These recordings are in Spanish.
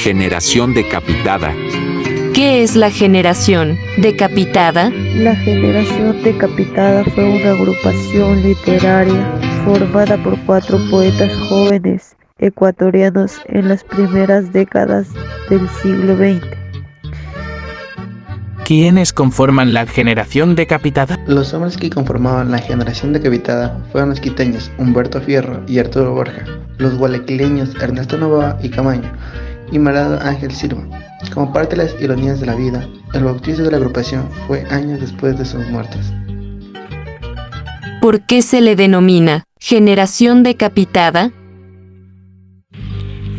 Generación decapitada. ¿Qué es la generación decapitada? La Generación Decapitada fue una agrupación literaria formada por 4 poetas jóvenes ecuatorianos en las primeras décadas del siglo XX. ¿Quiénes conforman la Generación Decapitada? Los hombres que conformaban la Generación Decapitada fueron los quiteños Humberto Fierro y Arturo Borja, los gualequileños Ernesto Novoa y Camaño, y Marado Ángel Silva. Como parte de las ironías de la vida, el bautizo de la agrupación fue años después de sus muertes. ¿Por qué se le denomina generación decapitada?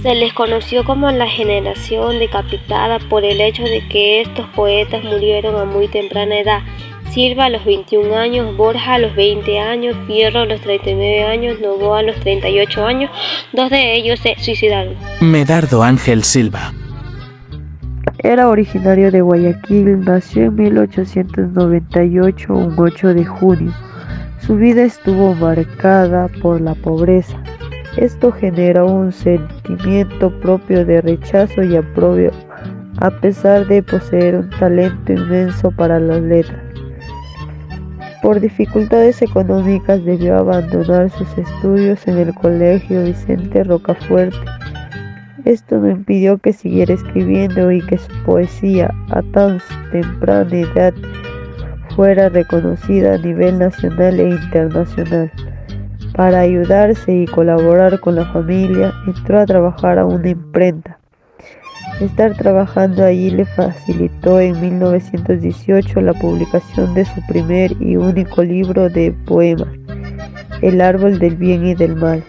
Se les conoció como la generación decapitada por el hecho de que estos poetas murieron a muy temprana edad. Silva a los 21 años, Borja a los 20 años, Fierro a los 39 años, Novoa a los 38 años. 2 de ellos se suicidaron. Medardo Ángel Silva. Era originario de Guayaquil, nació en 1898, un 8 de junio. Su vida estuvo marcada por la pobreza. Esto generó un sentimiento propio de rechazo y aprobio, a pesar de poseer un talento inmenso para las letras. Por dificultades económicas debió abandonar sus estudios en el Colegio Vicente Rocafuerte. Esto no impidió que siguiera escribiendo y que su poesía, a tan temprana edad, fuera reconocida a nivel nacional e internacional. Para ayudarse y colaborar con la familia, entró a trabajar a una imprenta. Estar trabajando allí le facilitó en 1918 la publicación de su primer y único libro de poemas, El árbol del bien y del mal.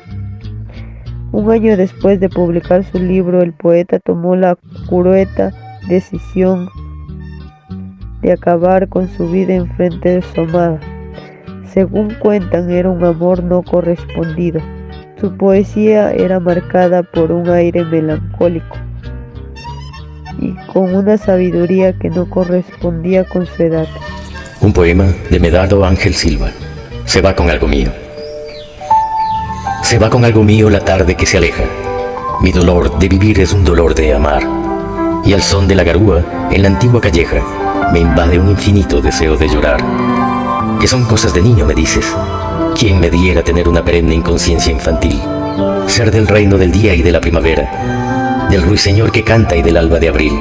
Un año después de publicar su libro, el poeta tomó la cruenta decisión de acabar con su vida en frente de su amada. Según cuentan, era un amor no correspondido. Su poesía era marcada por un aire melancólico y con una sabiduría que no correspondía con su edad. Un poema de Medardo Ángel Silva. Se va con algo mío. Se va con algo mío la tarde que se aleja. Mi dolor de vivir es un dolor de amar. Y al son de la garúa, en la antigua calleja, me invade un infinito deseo de llorar. Que son cosas de niño, me dices. ¿Quién me diera tener una perenne inconsciencia infantil? Ser del reino del día y de la primavera, del ruiseñor que canta y del alba de abril.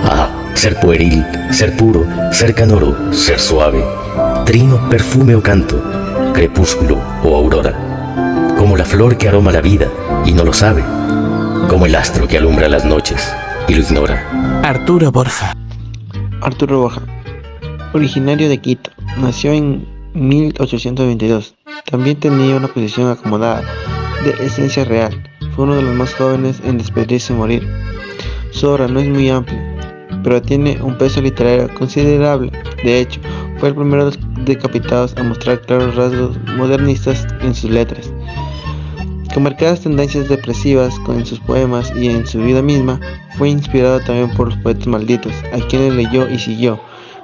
Ah, ser pueril, ser puro, ser canoro, ser suave, trino, perfume o canto, crepúsculo o aurora. Como la flor que aroma la vida y no lo sabe, como el astro que alumbra las noches y lo ignora. Arturo Borja. Arturo Borja, originario de Quito, nació en 1822. También tenía una posición acomodada, de esencia real. Fue uno de los más jóvenes en despedirse y morir. Su obra no es muy amplia, pero tiene un peso literario considerable. De hecho, fue el primero de los decapitados a mostrar claros rasgos modernistas en sus letras. Con marcadas tendencias depresivas en sus poemas y en su vida misma, fue inspirado también por los poetas malditos, a quienes leyó y siguió.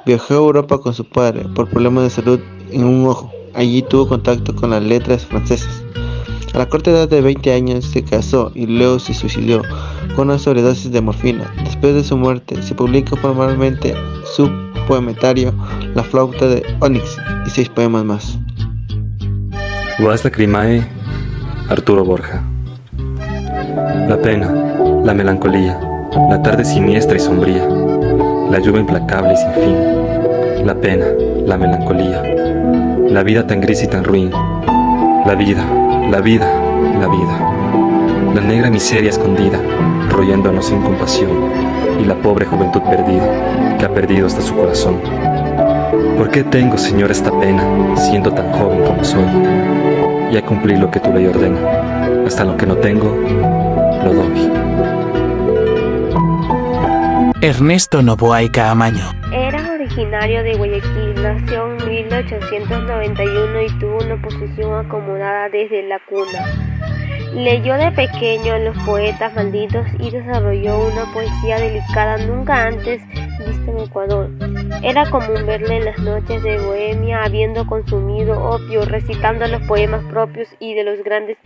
Viajó a Europa con su padre por problemas de salud en un ojo. Allí tuvo contacto con las letras francesas. A la corta edad de 20 años se casó y luego se suicidó con una sobredosis de morfina. Después de su muerte se publica formalmente su poemetario La flauta de Onix y 6 poemas más. Vas lacrimae, Arturo Borja. La pena, la melancolía, la tarde siniestra y sombría, la lluvia implacable y sin fin, la pena, la melancolía, la vida tan gris y tan ruin, la vida, la vida, la vida, la negra miseria escondida, royéndonos sin compasión, y la pobre juventud perdida, que ha perdido hasta su corazón. ¿Por qué tengo, Señor, esta pena, siendo tan joven como soy? Y a cumplir lo que tu ley ordena, hasta lo que no tengo, lo doy. Ernesto Novoa y Caamaño. Era originario de Guayaquil, nació en 1891 y tuvo una posición acomodada desde la cuna. Leyó de pequeño a los poetas malditos y desarrolló una poesía delicada nunca antes vista en Ecuador. Era común verle en las noches de Bohemia habiendo consumido opio, recitando los poemas propios y de los grandes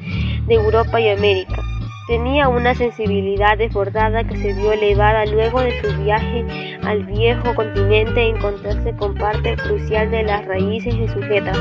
de Europa y América. Tenía una sensibilidad desbordada que se vio elevada luego de su viaje al viejo continente e encontrarse con parte crucial de las raíces de su dieta.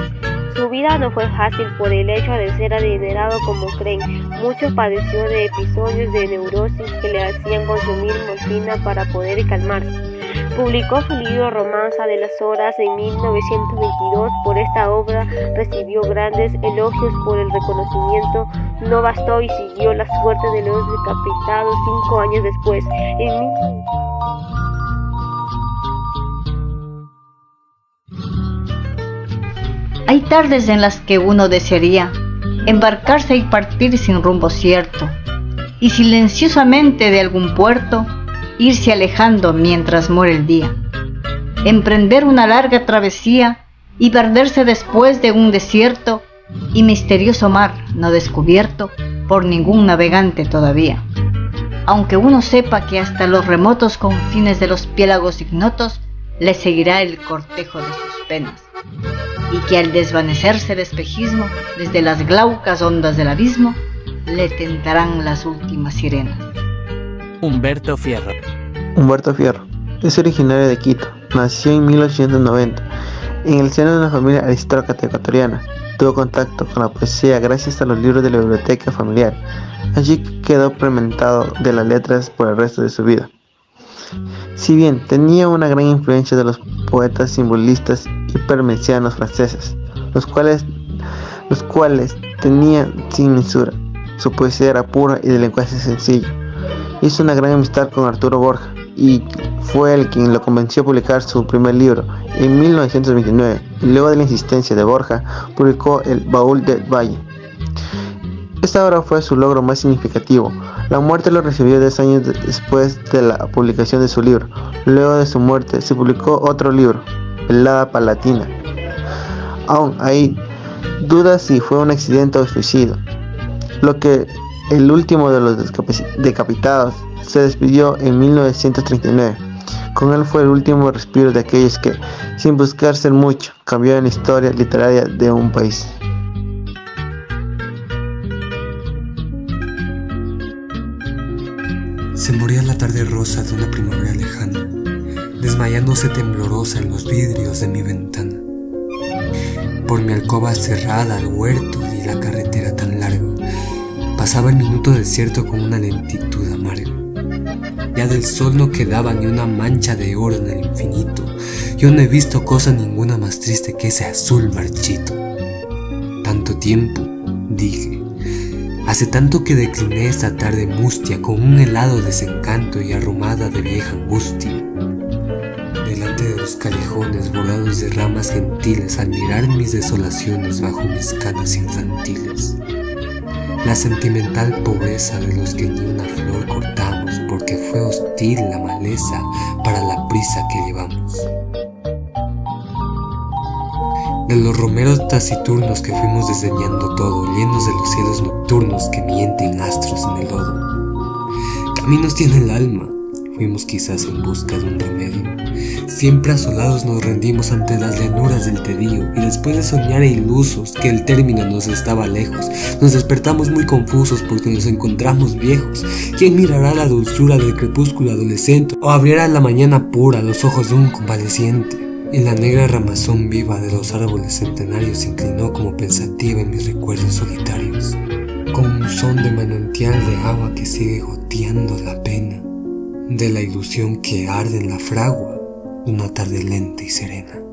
Su vida no fue fácil por el hecho de ser adinerado como creen. Mucho padeció de episodios de neurosis que le hacían consumir morfina para poder calmarse. Publicó su libro Romanza de las Horas en 1922. Por esta obra recibió grandes elogios por el reconocimiento. No bastó y siguió la suerte de los decapitados 5 años después. Hay tardes en las que uno desearía embarcarse y partir sin rumbo cierto, y silenciosamente de algún puerto irse alejando mientras muere el día, emprender una larga travesía y perderse después de un desierto y misterioso mar no descubierto por ningún navegante todavía, aunque uno sepa que hasta los remotos confines de los piélagos ignotos le seguirá el cortejo de sus penas, y que al desvanecerse el espejismo desde las glaucas ondas del abismo le tentarán las últimas sirenas. Humberto Fierro. Humberto Fierro es originario de Quito. Nació en 1890 en el seno de una familia aristócrata ecuatoriana. Tuvo contacto con la poesía gracias a los libros de la biblioteca familiar. Allí quedó prementado de las letras por el resto de su vida. Si bien tenía una gran influencia de los poetas simbolistas hipermesianos franceses, los cuales tenían sin mesura. Su poesía era pura y de lenguaje sencillo. Hizo una gran amistad con Arturo Borja y fue él quien lo convenció a publicar su primer libro en 1929, y luego de la insistencia de Borja publicó El Baúl del Valle. Esta obra fue su logro más significativo. La muerte lo recibió 10 años después de la publicación de su libro. Luego de su muerte se publicó otro libro, El Hada Palatina. Aún hay dudas si fue un accidente o suicidio. Lo que el último de los decapitados se despidió en 1939. Con él fue el último respiro de aquellos que, sin buscar ser mucho, cambiaron la historia literaria de un país. Se moría la tarde rosa de una primavera lejana, desmayándose temblorosa en los vidrios de mi ventana. Por mi alcoba cerrada, el huerto y la carretera tan larga, pasaba el minuto desierto con una lentitud amarga. Ya del sol no quedaba ni una mancha de oro en el infinito. Yo no he visto cosa ninguna más triste que ese azul marchito. Tanto tiempo, dije, hace tanto que decliné esta tarde mustia con un helado desencanto y arrumada de vieja angustia. Delante de los callejones bordados de ramas gentiles, al mirar mis desolaciones bajo mis canas infantiles. La sentimental pobreza de los que ni una flor cortamos porque fue hostil la maleza para la prisa que llevamos. De los romeros taciturnos que fuimos desdeñando todo, llenos de los cielos nocturnos que mienten astros en el lodo. Caminos tiene el alma, fuimos quizás en busca de un remedio. Siempre asolados nos rendimos ante las llanuras del tedio, y después de soñar ilusos que el término nos estaba lejos, nos despertamos muy confusos porque nos encontramos viejos. ¿Quién mirará la dulzura del crepúsculo adolescente o abrirá la mañana pura los ojos de un convaleciente? Y la negra ramazón viva de los árboles centenarios se inclinó como pensativa en mis recuerdos solitarios, con un son de manantial de agua que sigue goteando la pena de la ilusión que arde en la fragua una tarde lenta y serena.